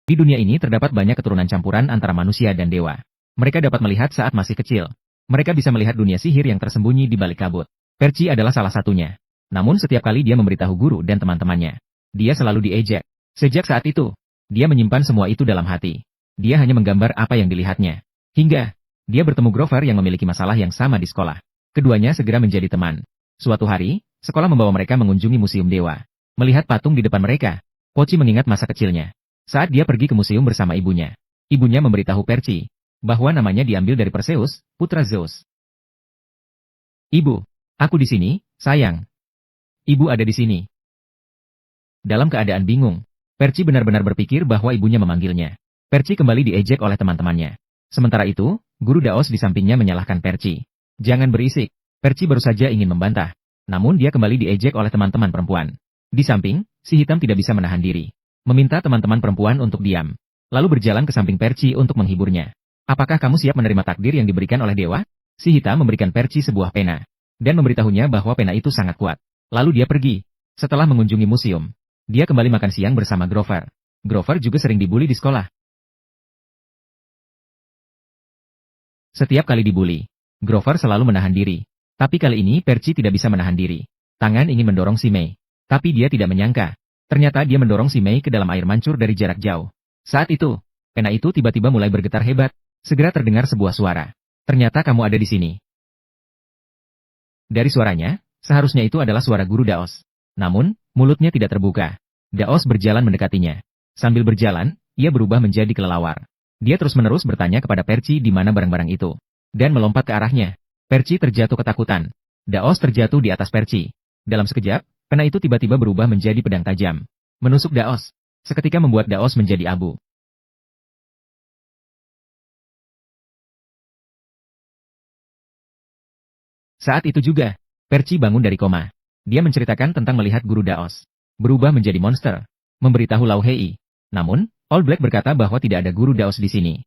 Di dunia ini terdapat banyak keturunan campuran antara manusia dan dewa. Mereka dapat melihat saat masih kecil. Mereka bisa melihat dunia sihir yang tersembunyi di balik kabut. Perci adalah salah satunya. Namun setiap kali dia memberitahu guru dan teman-temannya, dia selalu diejek. Sejak saat itu, dia menyimpan semua itu dalam hati. Dia hanya menggambar apa yang dilihatnya. Hingga, dia bertemu Grover yang memiliki masalah yang sama di sekolah. Keduanya segera menjadi teman. Suatu hari, sekolah membawa mereka mengunjungi Museum Dewa. Melihat patung di depan mereka, Pochi mengingat masa kecilnya. Saat dia pergi ke museum bersama ibunya, ibunya memberitahu Perci bahwa namanya diambil dari Perseus, putra Zeus. Ibu, aku di sini, sayang. Ibu ada di sini. Dalam keadaan bingung, Perci benar-benar berpikir bahwa ibunya memanggilnya. Perci kembali diejek oleh teman-temannya. Sementara itu, guru Daos di sampingnya menyalahkan Perci. Jangan berisik. Perci baru saja ingin membantah. Namun dia kembali diejek oleh teman-teman perempuan. Di samping, si hitam tidak bisa menahan diri. Meminta teman-teman perempuan untuk diam. Lalu berjalan ke samping Perci untuk menghiburnya. Apakah kamu siap menerima takdir yang diberikan oleh dewa? Si hitam memberikan Perci sebuah pena. Dan memberitahunya bahwa pena itu sangat kuat. Lalu dia pergi. Setelah mengunjungi museum, dia kembali makan siang bersama Grover. Grover juga sering dibully di sekolah. Setiap kali dibully, Grover selalu menahan diri. Tapi kali ini Perci tidak bisa menahan diri. Tangan ingin mendorong si Mei. Tapi dia tidak menyangka. Ternyata dia mendorong si Mei ke dalam air mancur dari jarak jauh. Saat itu, pena itu tiba-tiba mulai bergetar hebat. Segera terdengar sebuah suara. Ternyata kamu ada di sini. Dari suaranya, seharusnya itu adalah suara guru Daos. Namun, mulutnya tidak terbuka. Daos berjalan mendekatinya. Sambil berjalan, ia berubah menjadi kelelawar. Dia terus-menerus bertanya kepada Perci di mana barang-barang itu. Dan melompat ke arahnya. Perci terjatuh ketakutan. Daos terjatuh di atas Perci. Dalam sekejap, pena itu tiba-tiba berubah menjadi pedang tajam. Menusuk Daos. Seketika membuat Daos menjadi abu. Saat itu juga, Perci bangun dari koma. Dia menceritakan tentang melihat guru Daos berubah menjadi monster. Memberitahu Lau Hei. Namun, All Black berkata bahwa tidak ada guru Daos di sini.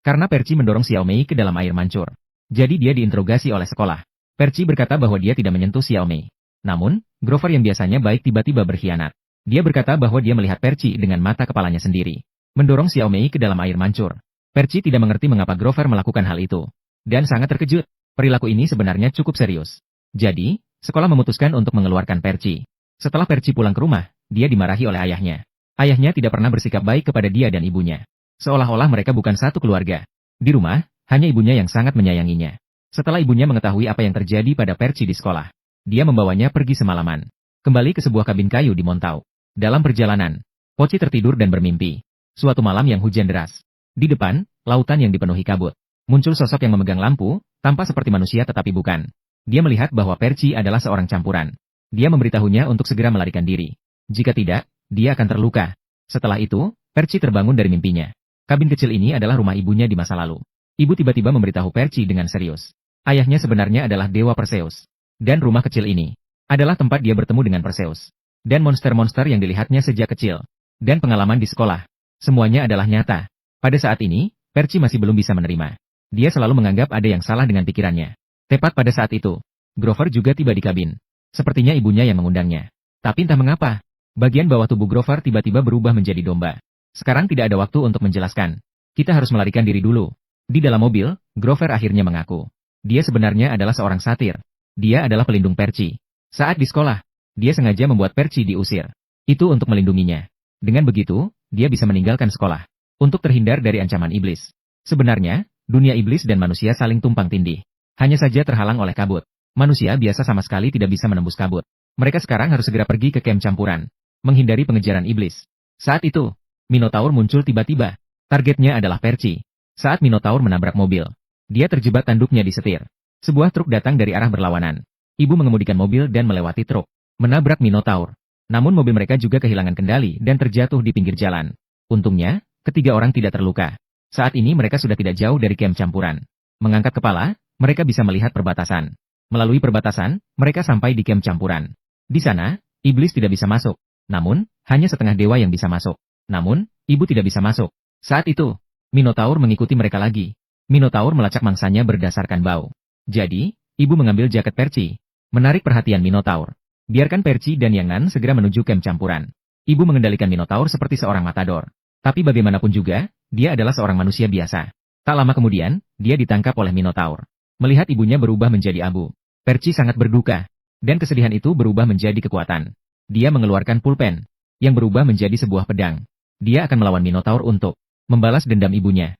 Karena Perci mendorong Xiao Mei ke dalam air mancur. Jadi dia diinterogasi oleh sekolah. Perci berkata bahwa dia tidak menyentuh Xiao Mei. Namun, Grover yang biasanya baik tiba-tiba berkhianat. Dia berkata bahwa dia melihat Perci dengan mata kepalanya sendiri. Mendorong Xiao Mei ke dalam air mancur. Perci tidak mengerti mengapa Grover melakukan hal itu. Dan sangat terkejut. Perilaku ini sebenarnya cukup serius. Jadi, sekolah memutuskan untuk mengeluarkan Perci. Setelah Perci pulang ke rumah, dia dimarahi oleh ayahnya. Ayahnya tidak pernah bersikap baik kepada dia dan ibunya. Seolah-olah mereka bukan satu keluarga. Di rumah, hanya ibunya yang sangat menyayanginya. Setelah ibunya mengetahui apa yang terjadi pada Perci di sekolah, dia membawanya pergi semalaman. Kembali ke sebuah kabin kayu di Montau. Dalam perjalanan, Pochi tertidur dan bermimpi. Suatu malam yang hujan deras. Di depan, lautan yang dipenuhi kabut. Muncul sosok yang memegang lampu, tampak seperti manusia tetapi bukan. Dia melihat bahwa Perci adalah seorang campuran. Dia memberitahunya untuk segera melarikan diri. Jika tidak, dia akan terluka. Setelah itu, Perci terbangun dari mimpinya. Kabin kecil ini adalah rumah ibunya di masa lalu. Ibu tiba-tiba memberitahu Perci dengan serius. Ayahnya sebenarnya adalah dewa Perseus. Dan rumah kecil ini adalah tempat dia bertemu dengan Perseus. Dan monster-monster yang dilihatnya sejak kecil. Dan pengalaman di sekolah. Semuanya adalah nyata. Pada saat ini, Perci masih belum bisa menerima. Dia selalu menganggap ada yang salah dengan pikirannya. Tepat pada saat itu, Grover juga tiba di kabin. Sepertinya ibunya yang mengundangnya. Tapi entah mengapa, bagian bawah tubuh Grover tiba-tiba berubah menjadi domba. Sekarang tidak ada waktu untuk menjelaskan. Kita harus melarikan diri dulu. Di dalam mobil, Grover akhirnya mengaku. Dia sebenarnya adalah seorang satir. Dia adalah pelindung Perci. Saat di sekolah, dia sengaja membuat Perci diusir. Itu untuk melindunginya. Dengan begitu, dia bisa meninggalkan sekolah. Untuk terhindar dari ancaman iblis. Sebenarnya, dunia iblis dan manusia saling tumpang tindih. Hanya saja terhalang oleh kabut. Manusia biasa sama sekali tidak bisa menembus kabut. Mereka sekarang harus segera pergi ke kem campuran. Menghindari pengejaran iblis. Saat itu, Minotaur muncul tiba-tiba. Targetnya adalah Perci. Saat Minotaur menabrak mobil, dia terjebak tanduknya di setir. Sebuah truk datang dari arah berlawanan. Ibu mengemudikan mobil dan melewati truk. Menabrak Minotaur. Namun mobil mereka juga kehilangan kendali dan terjatuh di pinggir jalan. Untungnya, ketiga orang tidak terluka. Saat ini mereka sudah tidak jauh dari kem campuran. Mengangkat kepala, mereka bisa melihat perbatasan. Melalui perbatasan, mereka sampai di kem campuran. Di sana, iblis tidak bisa masuk. Namun, hanya setengah dewa yang bisa masuk. Namun, ibu tidak bisa masuk. Saat itu, Minotaur mengikuti mereka lagi. Minotaur melacak mangsanya berdasarkan bau. Jadi, ibu mengambil jaket Perci. Menarik perhatian Minotaur. Biarkan Perci dan Yang Nan segera menuju kem campuran. Ibu mengendalikan Minotaur seperti seorang matador. Tapi bagaimanapun juga, dia adalah seorang manusia biasa. Tak lama kemudian, dia ditangkap oleh Minotaur. Melihat ibunya berubah menjadi abu, Percy sangat berduka. Dan kesedihan itu berubah menjadi kekuatan. Dia mengeluarkan pulpen, yang berubah menjadi sebuah pedang. Dia akan melawan Minotaur untuk membalas dendam ibunya.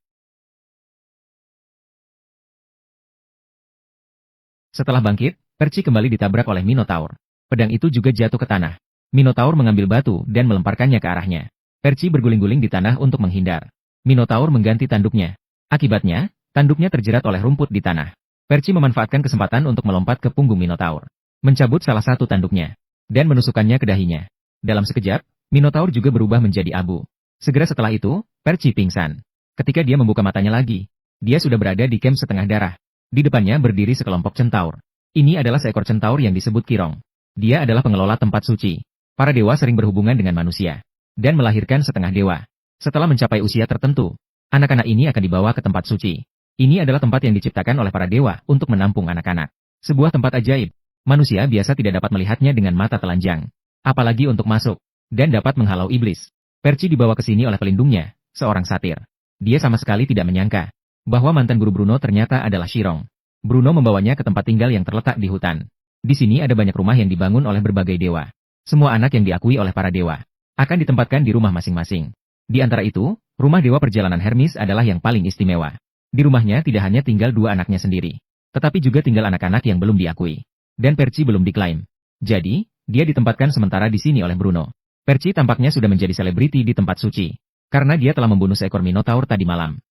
Setelah bangkit, Percy kembali ditabrak oleh Minotaur. Pedang itu juga jatuh ke tanah. Minotaur mengambil batu dan melemparkannya ke arahnya. Percy berguling-guling di tanah untuk menghindar. Minotaur mengganti tanduknya. Akibatnya, tanduknya terjerat oleh rumput di tanah. Percy memanfaatkan kesempatan untuk melompat ke punggung Minotaur, mencabut salah satu tanduknya, dan menusukkannya ke dahinya. Dalam sekejap, Minotaur juga berubah menjadi abu. Segera setelah itu, Percy pingsan. Ketika dia membuka matanya lagi, dia sudah berada di camp setengah darah. Di depannya berdiri sekelompok centaur. Ini adalah seekor centaur yang disebut Kirong. Dia adalah pengelola tempat suci. Para dewa sering berhubungan dengan manusia, dan melahirkan setengah dewa. Setelah mencapai usia tertentu, anak-anak ini akan dibawa ke tempat suci. Ini adalah tempat yang diciptakan oleh para dewa untuk menampung anak-anak. Sebuah tempat ajaib. Manusia biasa tidak dapat melihatnya dengan mata telanjang, apalagi untuk masuk, dan dapat menghalau iblis. Percy dibawa ke sini oleh pelindungnya, seorang satir. Dia sama sekali tidak menyangka bahwa mantan guru Bruno ternyata adalah Shirong. Bruno membawanya ke tempat tinggal yang terletak di hutan. Di sini ada banyak rumah yang dibangun oleh berbagai dewa. Semua anak yang diakui oleh para dewa akan ditempatkan di rumah masing-masing. Di antara itu, rumah dewa perjalanan Hermes adalah yang paling istimewa. Di rumahnya tidak hanya tinggal dua anaknya sendiri, tetapi juga tinggal anak-anak yang belum diakui. Dan Percy belum diklaim. Jadi, dia ditempatkan sementara di sini oleh Bruno. Percy tampaknya sudah menjadi selebriti di tempat suci, karena dia telah membunuh seekor Minotaur tadi malam.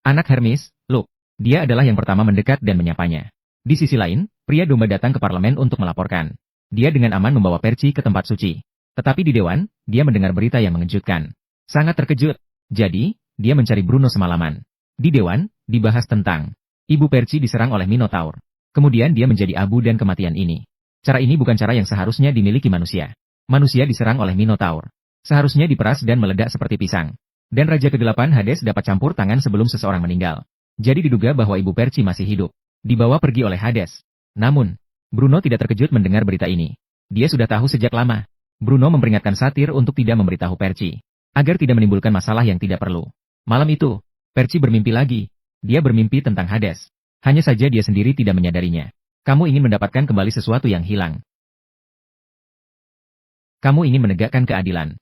Anak Hermes, Luke. Dia adalah yang pertama mendekat dan menyapanya. Di sisi lain, pria domba datang ke parlemen untuk melaporkan. Dia dengan aman membawa Percy ke tempat suci. Tetapi di dewan, dia mendengar berita yang mengejutkan. Sangat terkejut. Jadi, dia mencari Bruno semalaman. Di dewan, dibahas tentang ibu Percy diserang oleh Minotaur. Kemudian dia menjadi abu dan kematian ini. Cara ini bukan cara yang seharusnya dimiliki manusia. Manusia diserang oleh Minotaur. Seharusnya diperas dan meledak seperti pisang. Dan Raja Kegelapan Hades dapat campur tangan sebelum seseorang meninggal. Jadi diduga bahwa ibu Percy masih hidup. Dibawa pergi oleh Hades. Namun, Bruno tidak terkejut mendengar berita ini. Dia sudah tahu sejak lama. Bruno memperingatkan satir untuk tidak memberitahu Percy, agar tidak menimbulkan masalah yang tidak perlu. Malam itu, Percy bermimpi lagi. Dia bermimpi tentang Hades. Hanya saja dia sendiri tidak menyadarinya. Kamu ingin mendapatkan kembali sesuatu yang hilang. Kamu ingin menegakkan keadilan.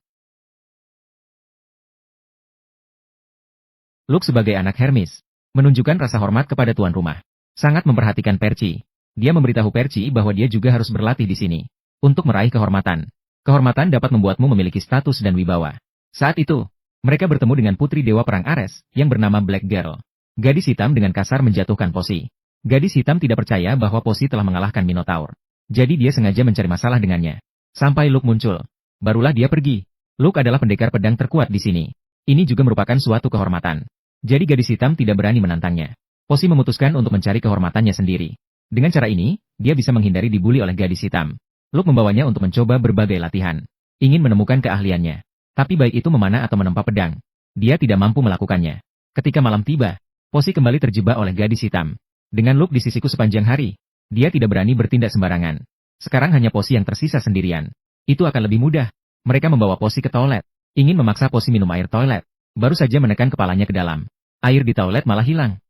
Luke sebagai anak Hermes menunjukkan rasa hormat kepada tuan rumah. Sangat memperhatikan Percy. Dia memberitahu Percy bahwa dia juga harus berlatih di sini untuk meraih kehormatan. Kehormatan dapat membuatmu memiliki status dan wibawa. Saat itu, mereka bertemu dengan putri dewa perang Ares yang bernama Black Girl. Gadis hitam dengan kasar menjatuhkan Posi. Gadis hitam tidak percaya bahwa Posi telah mengalahkan Minotaur. Jadi dia sengaja mencari masalah dengannya. Sampai Luke muncul. Barulah dia pergi. Luke adalah pendekar pedang terkuat di sini. Ini juga merupakan suatu kehormatan. Jadi gadis hitam tidak berani menantangnya. Posi memutuskan untuk mencari kehormatannya sendiri. Dengan cara ini, dia bisa menghindari dibuli oleh gadis hitam. Luke membawanya untuk mencoba berbagai latihan. Ingin menemukan keahliannya. Tapi baik itu memanah atau menempa pedang, dia tidak mampu melakukannya. Ketika malam tiba, Posi kembali terjebak oleh gadis hitam. Dengan Luke di sisiku sepanjang hari, dia tidak berani bertindak sembarangan. Sekarang hanya Posi yang tersisa sendirian. Itu akan lebih mudah. Mereka membawa Posi ke toilet. Ingin memaksa Posi minum air toilet. Baru saja menekan kepalanya ke dalam. Air di toilet malah hilang.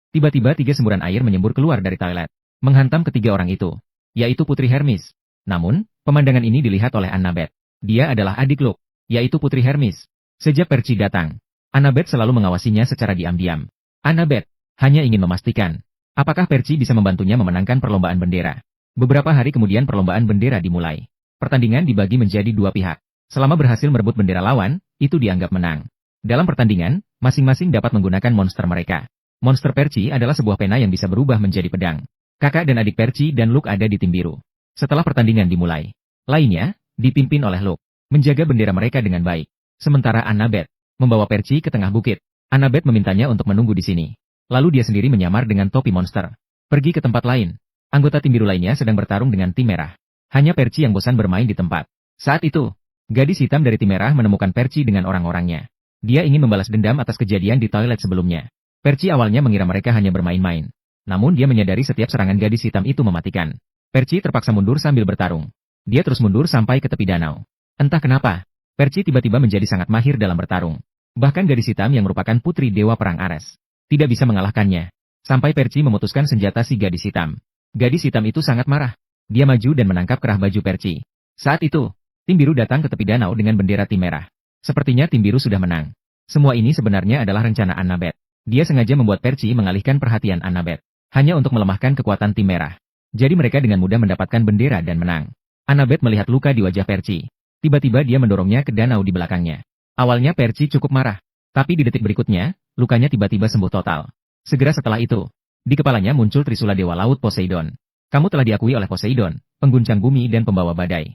Tiba-tiba 3 semburan air menyembur keluar dari toilet, menghantam ketiga orang itu, yaitu Putri Hermes. Namun, pemandangan ini dilihat oleh Annabeth. Dia adalah adik Luke, yaitu Putri Hermes. Sejak Percy datang, Annabeth selalu mengawasinya secara diam-diam. Annabeth hanya ingin memastikan, apakah Percy bisa membantunya memenangkan perlombaan bendera. Beberapa hari kemudian perlombaan bendera dimulai. Pertandingan dibagi menjadi dua pihak. Selama berhasil merebut bendera lawan, itu dianggap menang. Dalam pertandingan, masing-masing dapat menggunakan monster mereka. Monster Percy adalah sebuah pena yang bisa berubah menjadi pedang. Kakak dan adik Percy dan Luke ada di tim biru. Setelah pertandingan dimulai, lainnya dipimpin oleh Luke, menjaga bendera mereka dengan baik. Sementara Annabeth membawa Percy ke tengah bukit. Annabeth memintanya untuk menunggu di sini. Lalu dia sendiri menyamar dengan topi monster. Pergi ke tempat lain. Anggota tim biru lainnya sedang bertarung dengan tim merah. Hanya Percy yang bosan bermain di tempat. Saat itu, gadis hitam dari tim merah menemukan Percy dengan orang-orangnya. Dia ingin membalas dendam atas kejadian di toilet sebelumnya. Percy awalnya mengira mereka hanya bermain-main. Namun dia menyadari setiap serangan gadis hitam itu mematikan. Percy terpaksa mundur sambil bertarung. Dia terus mundur sampai ke tepi danau. Entah kenapa, Percy tiba-tiba menjadi sangat mahir dalam bertarung. Bahkan gadis hitam yang merupakan putri dewa perang Ares tidak bisa mengalahkannya. Sampai Percy memutuskan senjata si gadis hitam. Gadis hitam itu sangat marah. Dia maju dan menangkap kerah baju Percy. Saat itu, tim biru datang ke tepi danau dengan bendera tim merah. Sepertinya tim biru sudah menang. Semua ini sebenarnya adalah rencana Annabeth. Dia sengaja membuat Percy mengalihkan perhatian Annabeth. Hanya untuk melemahkan kekuatan tim merah. Jadi mereka dengan mudah mendapatkan bendera dan menang. Annabeth melihat luka di wajah Percy. Tiba-tiba dia mendorongnya ke danau di belakangnya. Awalnya Percy cukup marah. Tapi di detik berikutnya, lukanya tiba-tiba sembuh total. Segera setelah itu, di kepalanya muncul Trisula Dewa Laut Poseidon. Kamu telah diakui oleh Poseidon, pengguncang bumi dan pembawa badai.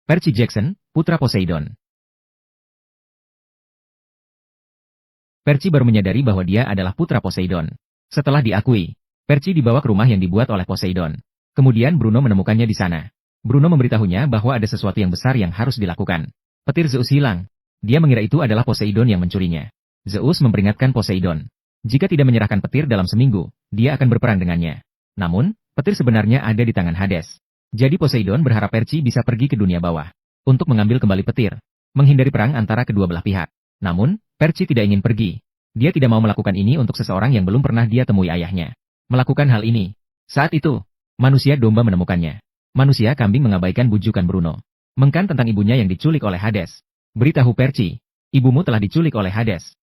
Percy Jackson, putra Poseidon. Percy baru menyadari bahwa dia adalah putra Poseidon. Setelah diakui, Percy dibawa ke rumah yang dibuat oleh Poseidon. Kemudian Bruno menemukannya di sana. Bruno memberitahunya bahwa ada sesuatu yang besar yang harus dilakukan. Petir Zeus hilang. Dia mengira itu adalah Poseidon yang mencurinya. Zeus memperingatkan Poseidon. Jika tidak menyerahkan petir dalam seminggu, dia akan berperang dengannya. Namun, petir sebenarnya ada di tangan Hades. Jadi Poseidon berharap Percy bisa pergi ke dunia bawah untuk mengambil kembali petir, menghindari perang antara kedua belah pihak. Namun, Percy tidak ingin pergi. Dia tidak mau melakukan ini untuk seseorang yang belum pernah dia temui ayahnya. Melakukan hal ini. Saat itu, manusia domba menemukannya. Manusia kambing mengabaikan bujukan Bruno. Mengkan tentang ibunya yang diculik oleh Hades. Beritahu Percy, ibumu telah diculik oleh Hades.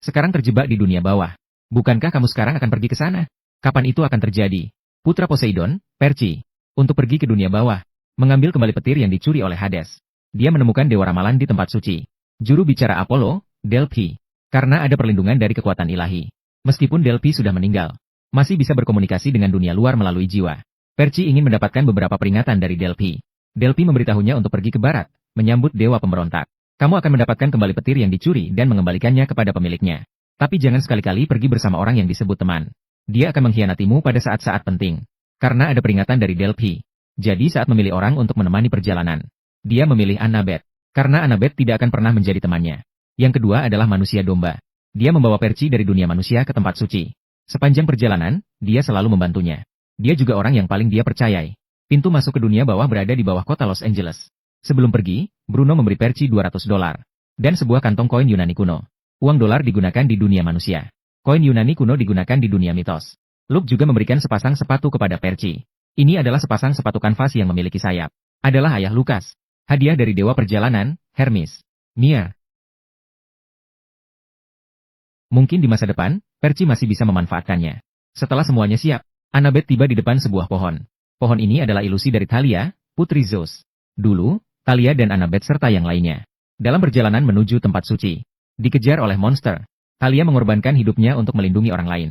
Sekarang terjebak di dunia bawah. Bukankah kamu sekarang akan pergi ke sana? Kapan itu akan terjadi? Putra Poseidon, Percy, untuk pergi ke dunia bawah, mengambil kembali petir yang dicuri oleh Hades. Dia menemukan dewa ramalan di tempat suci. Juru bicara Apollo, Delphi. Karena ada perlindungan dari kekuatan ilahi. Meskipun Delphi sudah meninggal, masih bisa berkomunikasi dengan dunia luar melalui jiwa. Percy ingin mendapatkan beberapa peringatan dari Delphi. Delphi memberitahunya untuk pergi ke barat, menyambut dewa pemberontak. Kamu akan mendapatkan kembali petir yang dicuri dan mengembalikannya kepada pemiliknya. Tapi jangan sekali-kali pergi bersama orang yang disebut teman. Dia akan mengkhianatimu pada saat-saat penting. Karena ada peringatan dari Delphi. Jadi saat memilih orang untuk menemani perjalanan, dia memilih Annabeth. Karena Annabeth tidak akan pernah menjadi temannya. Yang kedua adalah manusia domba. Dia membawa Percy dari dunia manusia ke tempat suci. Sepanjang perjalanan, dia selalu membantunya. Dia juga orang yang paling dia percayai. Pintu masuk ke dunia bawah berada di bawah kota Los Angeles. Sebelum pergi, Bruno memberi Percy $200 dan sebuah kantong koin Yunani kuno. Uang dolar digunakan di dunia manusia. Koin Yunani kuno digunakan di dunia mitos. Luke juga memberikan sepasang sepatu kepada Percy. Ini adalah sepasang sepatu kanvas yang memiliki sayap. Adalah ayah Lukas. Hadiah dari dewa perjalanan, Hermes. Mia. Mungkin di masa depan, Percy masih bisa memanfaatkannya. Setelah semuanya siap, Annabeth tiba di depan sebuah pohon. Pohon ini adalah ilusi dari Thalia, putri Zeus. Dulu, Thalia dan Annabeth serta yang lainnya. Dalam perjalanan menuju tempat suci, dikejar oleh monster. Thalia mengorbankan hidupnya untuk melindungi orang lain.